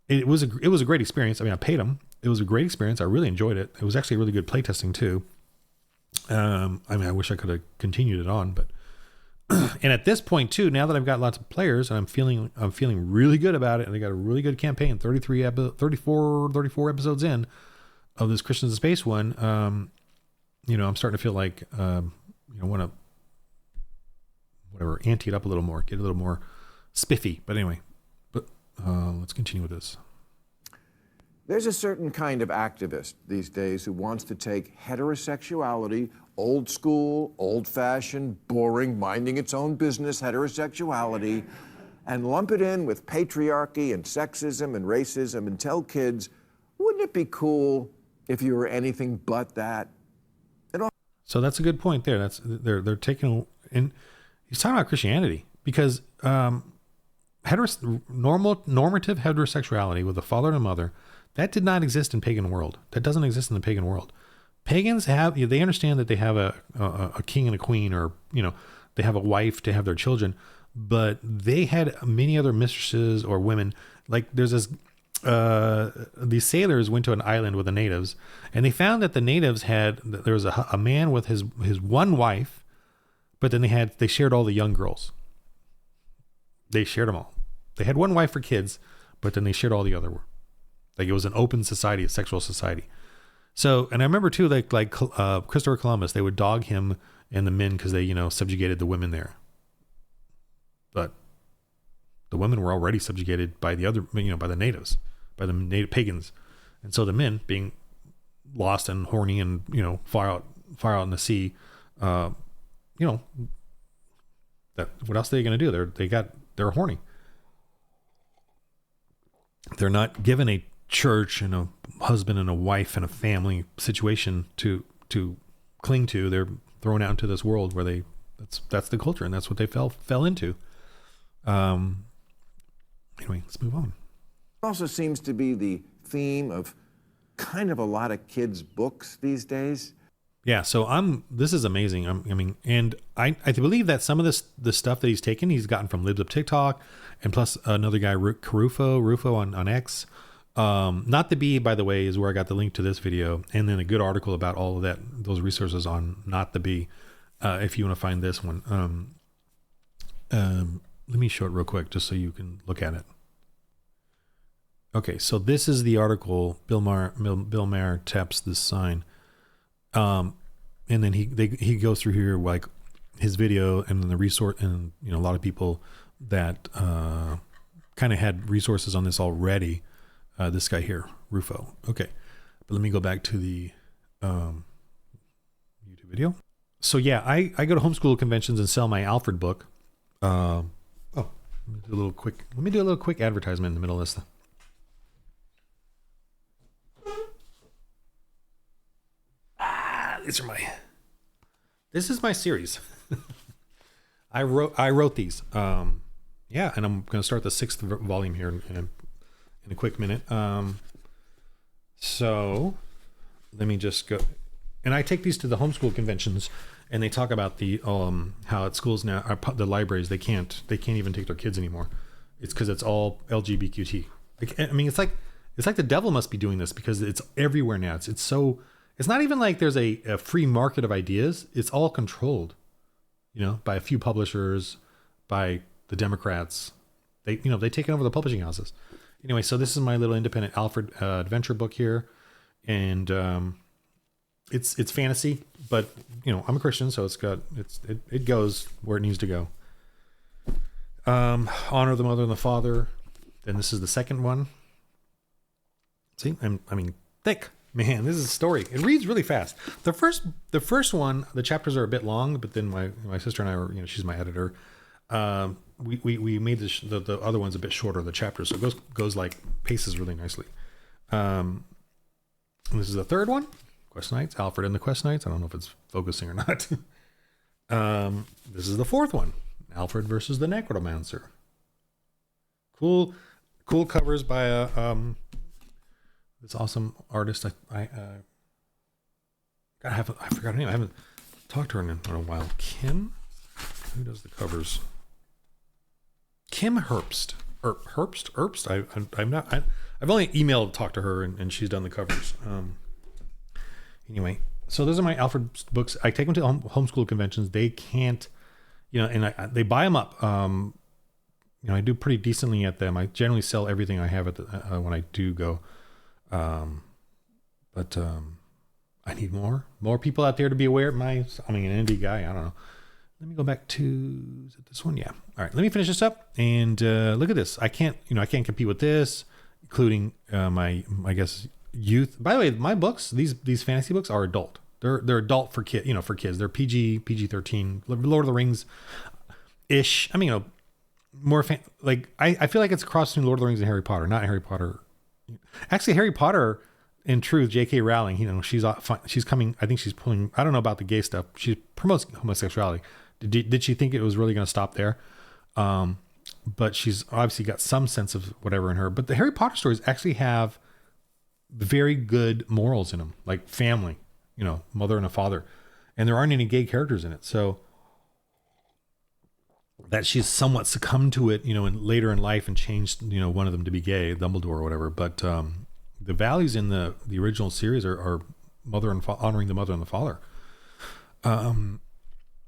it was a great experience. I paid them. It was a great experience. I really enjoyed it. It was actually really good playtesting too. I wish I could have continued it on, but, and at this point too, now that I've got lots of players and I'm feeling really good about it, and I got a really good campaign, 34 episodes in of this Christians in Space one. I'm starting to feel like, want to, whatever, ante it up a little more, get a little more spiffy, but anyway, let's continue with this. There's a certain kind of activist these days who wants to take heterosexuality, old school, old-fashioned, boring, minding its own business heterosexuality, and lump it in with patriarchy and sexism and racism and tell kids, wouldn't it be cool if you were anything but that? So that's a good point there. They're taking in. He's talking about Christianity because normative heterosexuality with a father and a mother, that did not exist in pagan world. That doesn't exist in the pagan world. Pagans they understand that they have a king and a queen, or they have a wife to have their children, but they had many other mistresses or women. Like there's this. These sailors went to an island with the natives, and they found that the natives there was a man with his one wife, but then they shared all the young girls. They shared them all. They had one wife for kids, but then they shared all the other. Like it was an open society, a sexual society. So, and I remember too, like Christopher Columbus, they would dog him and the men because they subjugated the women there. But the women were already subjugated by the other, by the natives, by the native pagans. And so the men, being lost and horny and, far out in the sea, that what else are they going to do? They're horny. They're not given a church and a husband and a wife and a family situation to cling to. They're thrown out into this world where that's the culture, and that's what they fell into. Anyway, let's move on. Also seems to be the theme of kind of a lot of kids' books these days. Yeah, so this is amazing. I believe that some of the stuff that he's taken, he's gotten from Libs of TikTok, and plus another guy, Rufo on X. Not the Bee, by the way, is where I got the link to this video, and then a good article about all of those resources on Not the Bee, if you want to find this one. Let me show it real quick just so you can look at it. Okay, so this is the article. Bill Maher taps this sign. And then he goes through here like his video and then the resource, and a lot of people that kind of had resources on this already. This guy here, Rufo. Okay, but let me go back to the YouTube video. So yeah, I go to homeschool conventions and sell my Alfred book. Let me do a little quick advertisement in the middle of this. This is my series. I wrote these. And I'm going to start the 6th volume here in a quick minute. So let me just go. And I take these to the homeschool conventions, and they talk about the how at schools now, the libraries, they can't even take their kids anymore. It's because it's all LGBTQ. It's like the devil must be doing this because it's everywhere now. It's not even like there's a free market of ideas. It's all controlled, by a few publishers, by the Democrats. They've taken over the publishing houses. Anyway, so this is my little independent Alfred adventure book here, and it's fantasy, but I'm a Christian, so it goes where it needs to go. Honor the mother and the father. Then this is the second one. See, thick. Man, this is a story. It reads really fast. The first one, the chapters are a bit long, but then my sister and I were, she's my editor. We made the other ones a bit shorter, the chapters, so it goes like paces really nicely. And this is the third one, Quest Knights, Alfred and the Quest Knights. I don't know if it's focusing or not. This is the fourth one, Alfred versus the Necromancer. Cool covers by this awesome artist. I forgot her name. I haven't talked to her in a while. Kim, who does the covers? Kim Herbst. Herbst. I've only talked to her, and she's done the covers. Anyway, so those are my Alfred books. I take them to homeschool conventions. They can't, and they buy them up. I do pretty decently at them. I generally sell everything I have when I do go. But I need more people out there to be aware of an indie guy. I don't know. Let me go back to, is it this one? Yeah. All right. Let me finish this up and look at this. I can't compete with this. including my I guess youth. By the way, my books, these fantasy books are adult. They're adult for kid, for kids. They're PG-13, Lord of the Rings ish. I mean, more I feel like it's a cross between Lord of the Rings and Harry Potter, not Harry Potter. Actually, Harry Potter, in truth, J.K. Rowling, she's coming. I think she's pulling. I don't know about the gay stuff. She promotes homosexuality. Did she think it was really going to stop there? But she's obviously got some sense of whatever in her. But the Harry Potter stories actually have very good morals in them, like family, mother and a father, and there aren't any gay characters in it. So that she's somewhat succumbed to it, later in life and changed, one of them to be gay, Dumbledore or whatever. But the values in the original series are mother and honoring the mother and the father.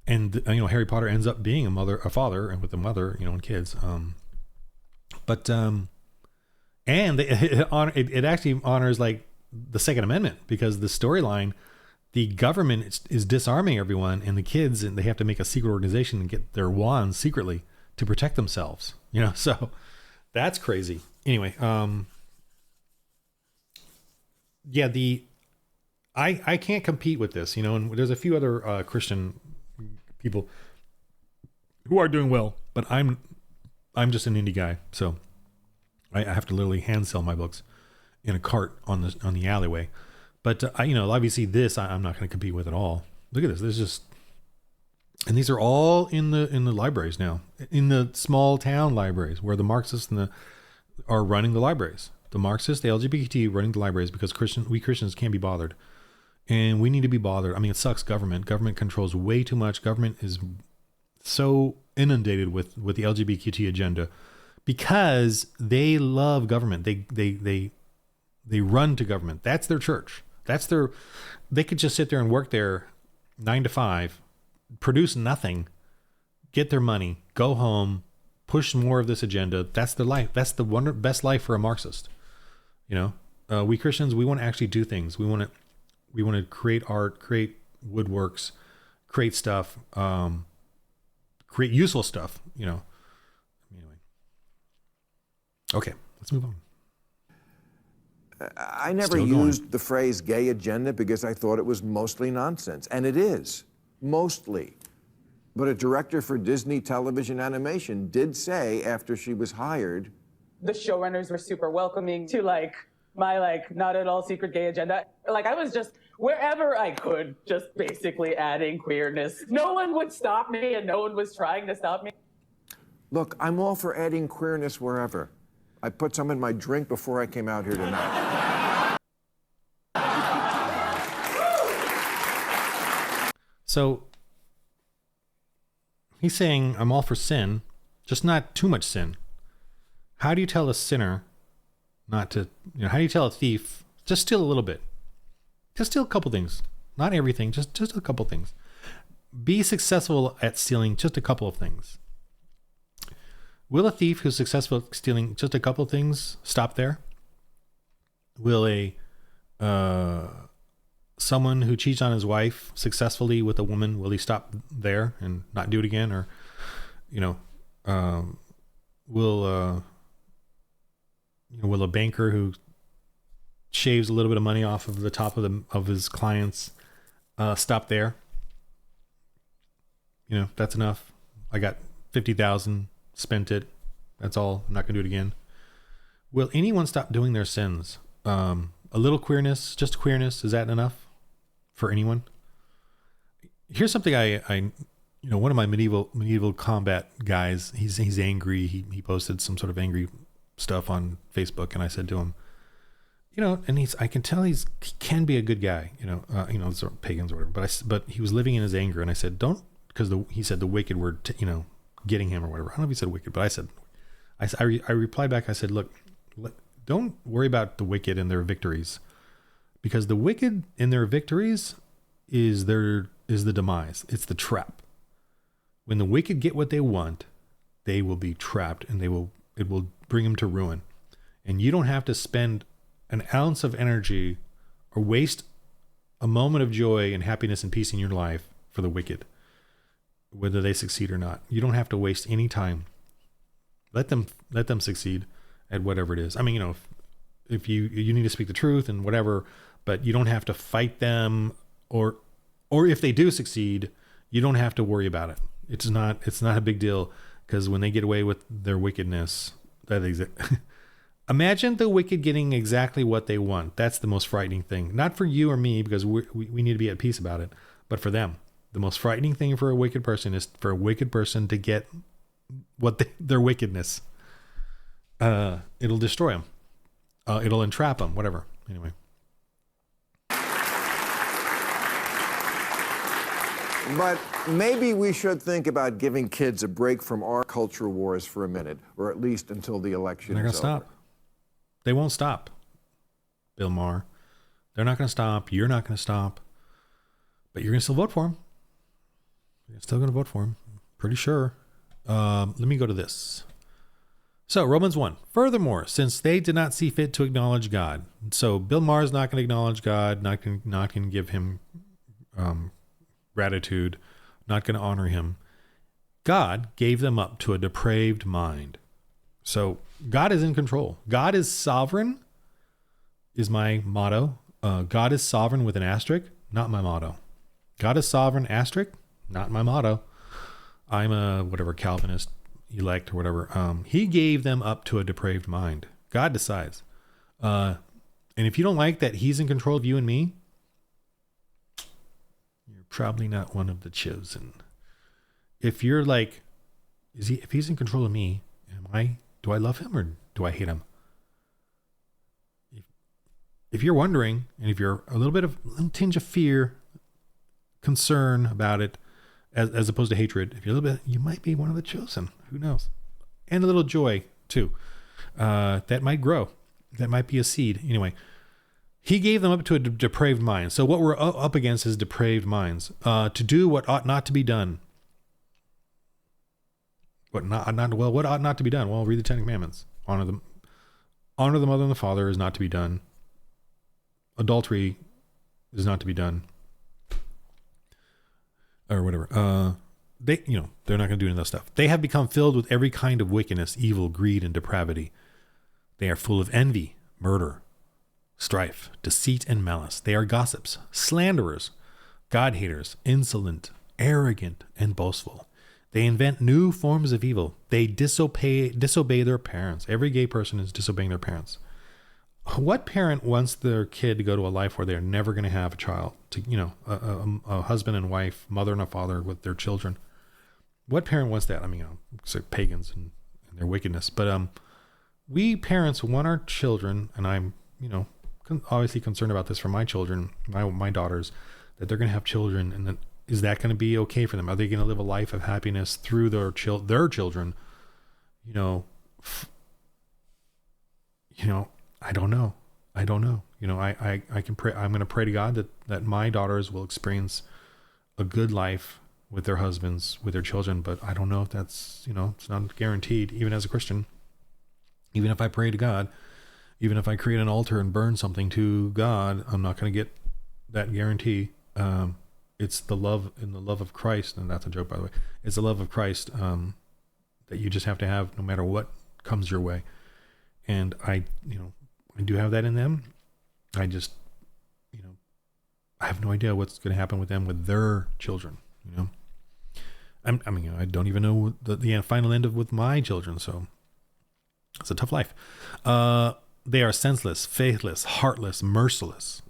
And Harry Potter ends up being a father, and with a mother, and kids. And it actually honors like the Second Amendment, because the storyline, the government is disarming everyone, and the kids, and they have to make a secret organization and get their wands secretly to protect themselves. So that's crazy. Anyway, yeah, I can't compete with this, and there's a few other Christian people who are doing well, but I'm just an indie guy, so I have to literally hand sell my books in a cart on the alleyway. But obviously this I'm not going to compete with at all. Look at this. There's just, and these are all in the libraries now, in the small town libraries where the Marxists are running the libraries. The Marxists, the LGBT running the libraries, because we Christians can't be bothered. And we need to be bothered. I mean, it sucks. Government controls way too much. Government is so inundated with the LGBTQ agenda because they love government. They run to government. That's their church. They could just sit there and work there 9 to 5, produce nothing, get their money, go home, push more of this agenda. That's their life. That's the best life for a Marxist. We Christians, we want to actually do things. We want to create art, create woodworks, create stuff, create useful stuff, Anyway. Okay, let's move on. I never used the phrase gay agenda because I thought it was mostly nonsense. And it is, mostly. But a director for Disney television animation did say after she was hired, the showrunners were super welcoming to my not at all secret gay agenda. I was just wherever I could, just basically adding queerness. No one would stop me, and no one was trying to stop me. Look, I'm all for adding queerness wherever. I put some in my drink before I came out here tonight. So he's saying, I'm all for sin, just not too much sin. How do you tell a sinner not to, how do you tell a thief, just steal a little bit? Just steal a couple things. Not everything, just a couple things. Be successful at stealing just a couple of things. Will a thief who's successful at stealing just a couple of things stop there? Will someone who cheats on his wife successfully with a woman, will he stop there and not do it again? Or, will a banker who shaves a little bit of money off of the top of his clients stop there? That's enough. I got 50,000, spent it. That's all. I'm not gonna do it again. Will anyone stop doing their sins? A little queerness, just queerness, is that enough for anyone? Here's something I one of my medieval combat guys, he's angry. He posted some sort of angry stuff on Facebook, and I said to him, and I can tell he can be a good guy, sort of pagans or whatever, but he was living in his anger, and I said, because he said the wicked were, getting him or whatever. I don't know if he said wicked, but I replied back. I said, look, don't worry about the wicked and their victories, because the wicked in their victories is the demise. It's the trap. When the wicked get what they want, they will be trapped, and it will bring them to ruin. And you don't have to spend an ounce of energy or waste a moment of joy and happiness and peace in your life for the wicked, whether they succeed or not. You don't have to waste any time. Let them succeed at whatever it is. I mean, if you need to speak the truth and whatever, but you don't have to fight them, or if they do succeed, you don't have to worry about it. It's not a big deal, because when they get away with their wickedness, imagine the wicked getting exactly what they want. That's the most frightening thing. Not for you or me, because we need to be at peace about it, but for them. The most frightening thing for a wicked person is for a wicked person to get their wickedness. It'll destroy them. It'll entrap them, whatever. Anyway. But maybe we should think about giving kids a break from our culture wars for a minute, or at least until the election They're is going to over. stop. They won't stop, Bill Maher. They're not going to stop. You're not going to stop. But you're going to still vote for them. You're still going to vote for him. Pretty sure. Let me go to this. So Romans 1. Furthermore, since they did not see fit to acknowledge God. So Bill Maher is not going to acknowledge God, not going to give him gratitude, not going to honor him. God gave them up to a depraved mind. So God is in control. God is sovereign is my motto. God is sovereign with an asterisk, not my motto. God is sovereign, asterisk, not my motto. I'm a whatever Calvinist elect or whatever. He gave them up to a depraved mind. God decides. And if you don't like that he's in control of you and me, you're probably not one of the chosen. If you're like, if he's in control of me, do I love him or do I hate him? If you're wondering, and if you're a little tinge of fear, concern about it, as opposed to hatred, if you're a little bit, you might be one of the chosen. Who knows? And a little joy too. That might grow. That might be a seed. Anyway, he gave them up to a depraved mind. So what we're up against is depraved minds. To do what ought not to be done. What ought not to be done? Well, read the Ten Commandments. Honor the mother and the father is not to be done. Adultery is not to be done. Or whatever. They're not going to do any of that stuff. They have become filled with every kind of wickedness, evil, greed, and depravity. They are full of envy, murder, strife, deceit, and malice. They are gossips, slanderers, God-haters, insolent, arrogant, and boastful. They invent new forms of evil. They disobey their parents. Every gay person is disobeying their parents. What parent wants their kid to go to a life where they're never going to have a child, a husband and wife, mother and a father with their children? What parent wants that? I mean, it's like pagans and their wickedness. But we parents want our children, and I'm, obviously concerned about this for my children, my daughters, that they're going to have children, and then is that going to be okay for them? Are they going to live a life of happiness through their children? I don't know. I can pray. I'm going to pray to God that my daughters will experience a good life with their husbands, with their children. But I don't know if that's, it's not guaranteed, even as a Christian. Even if I pray to God, even if I create an altar and burn something to God, I'm not going to get that guarantee. It's the love of Christ. And that's a joke, by the way. It's the love of Christ that you just have to have no matter what comes your way. And I do have that in them. I just, I have no idea what's going to happen with them, with their children, I don't even know the final end with my children. So it's a tough life. They are senseless, faithless, heartless, merciless.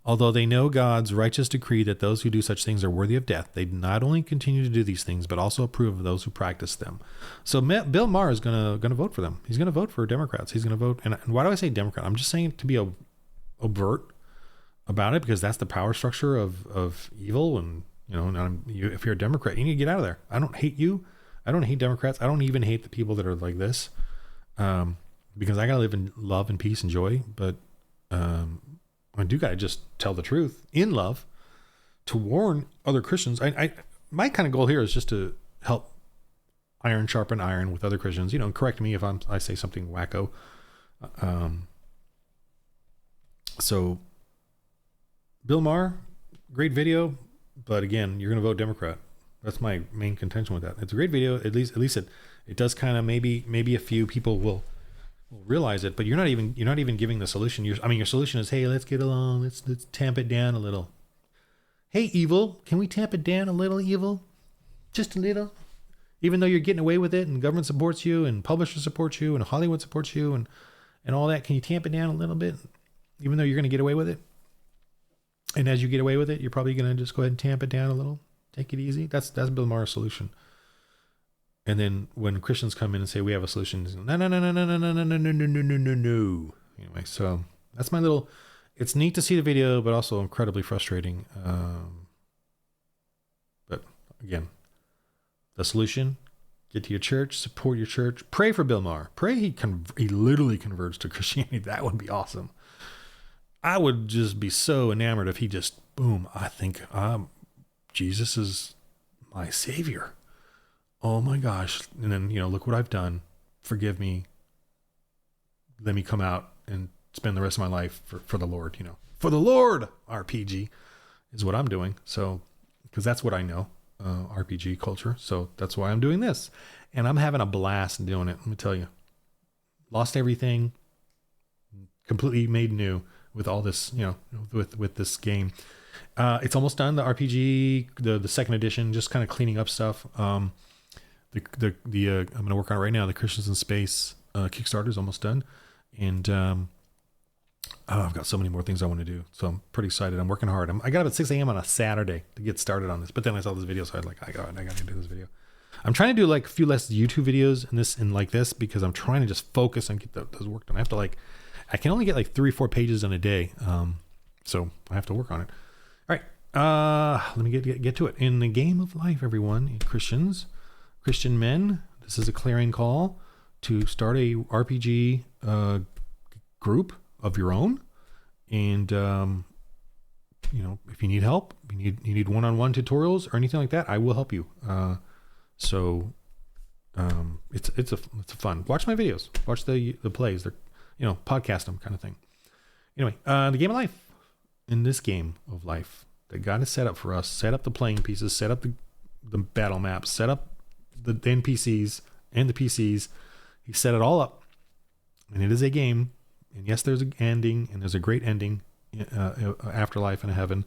Although they know God's righteous decree that those who do such things are worthy of death, they not only continue to do these things, but also approve of those who practice them. So Bill Maher is going to vote for them. He's going to vote for Democrats. He's going to vote. And why do I say Democrat? I'm just saying to be overt about it, because that's the power structure of evil. And, if you're a Democrat, you need to get out of there. I don't hate you. I don't hate Democrats. I don't even hate the people that are like this, because I got to live in love and peace and joy. But, I do got to just tell the truth in love to warn other Christians. My kind of goal here is just to help iron sharpen iron with other Christians. Correct me if I say something wacko. So Bill Maher, great video, but again, you're going to vote Democrat. That's my main contention with that. It's a great video. At least it does kind of maybe a few people will will realize it, but you're not even giving the solution. Your solution is, hey, let's get along. Let's tamp it down a little. Hey, evil, can we tamp it down a little, evil? Just a little. Even though you're getting away with it and government supports you and publishers support you and Hollywood supports you and all that, can you tamp it down a little bit? Even though you're going to get away with it? And as you get away with it, you're probably going to just go ahead and tamp it down a little. Take it easy. That's Bill Maher's solution. And then when Christians come in and say, we have a solution, no. Anyway, so that's my little, it's neat to see the video, but also incredibly frustrating. But again, the solution, get to your church, support your church, pray for Bill Maher. Pray he literally converts to Christianity. That would be awesome. I would just be so enamored if he just, boom, I think Jesus is my savior. Oh my gosh. And then, look what I've done. Forgive me. Let me come out and spend the rest of my life for the Lord, For the Lord, RPG is what I'm doing. So, because that's what I know, RPG culture. So that's why I'm doing this. And I'm having a blast doing it. Let me tell you. Lost everything. Completely made new with all this, with this game. It's almost done. The RPG, the second edition, just kind of cleaning up stuff. I'm going to work on it right now. The Christians in Space Kickstarter is almost done. And I've got so many more things I want to do. So I'm pretty excited. I'm working hard. I got up at 6 a.m. on a Saturday to get started on this. But then I saw this video, so I was like, I got to do this video. I'm trying to do like a few less YouTube videos and like this because I'm trying to just focus and get those work done. I can only get like 3 or 4 pages in a day. So I have to work on it. All right. Let me get to it. In the game of life, everyone, Christian men, this is a clarion call to start a RPG group of your own. And, if you need help, you need one-on-one tutorials or anything like that, I will help you. It's a fun. Watch my videos. Watch the plays. They're, podcast them kind of thing. Anyway, the game of life. In this game of life that God has set up for us, set up the playing pieces, set up the battle maps, set up the NPCs and the PCs. He set it all up, and it is a game. And yes, there's an ending, and there's a great ending, afterlife and heaven.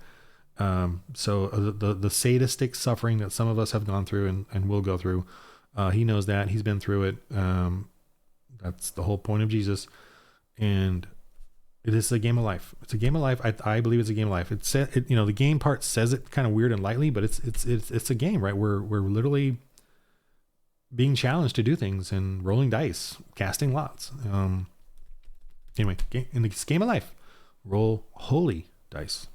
So the sadistic suffering that some of us have gone through and will go through, he knows that. He's been through it. That's the whole point of Jesus. And it is a game of life. It's a game of life. I believe it's a game of life. The game part says it kind of weird and lightly, but it's a game, right? We're literally being challenged to do things and rolling dice, casting lots. Anyway, in this game of life, roll holy dice.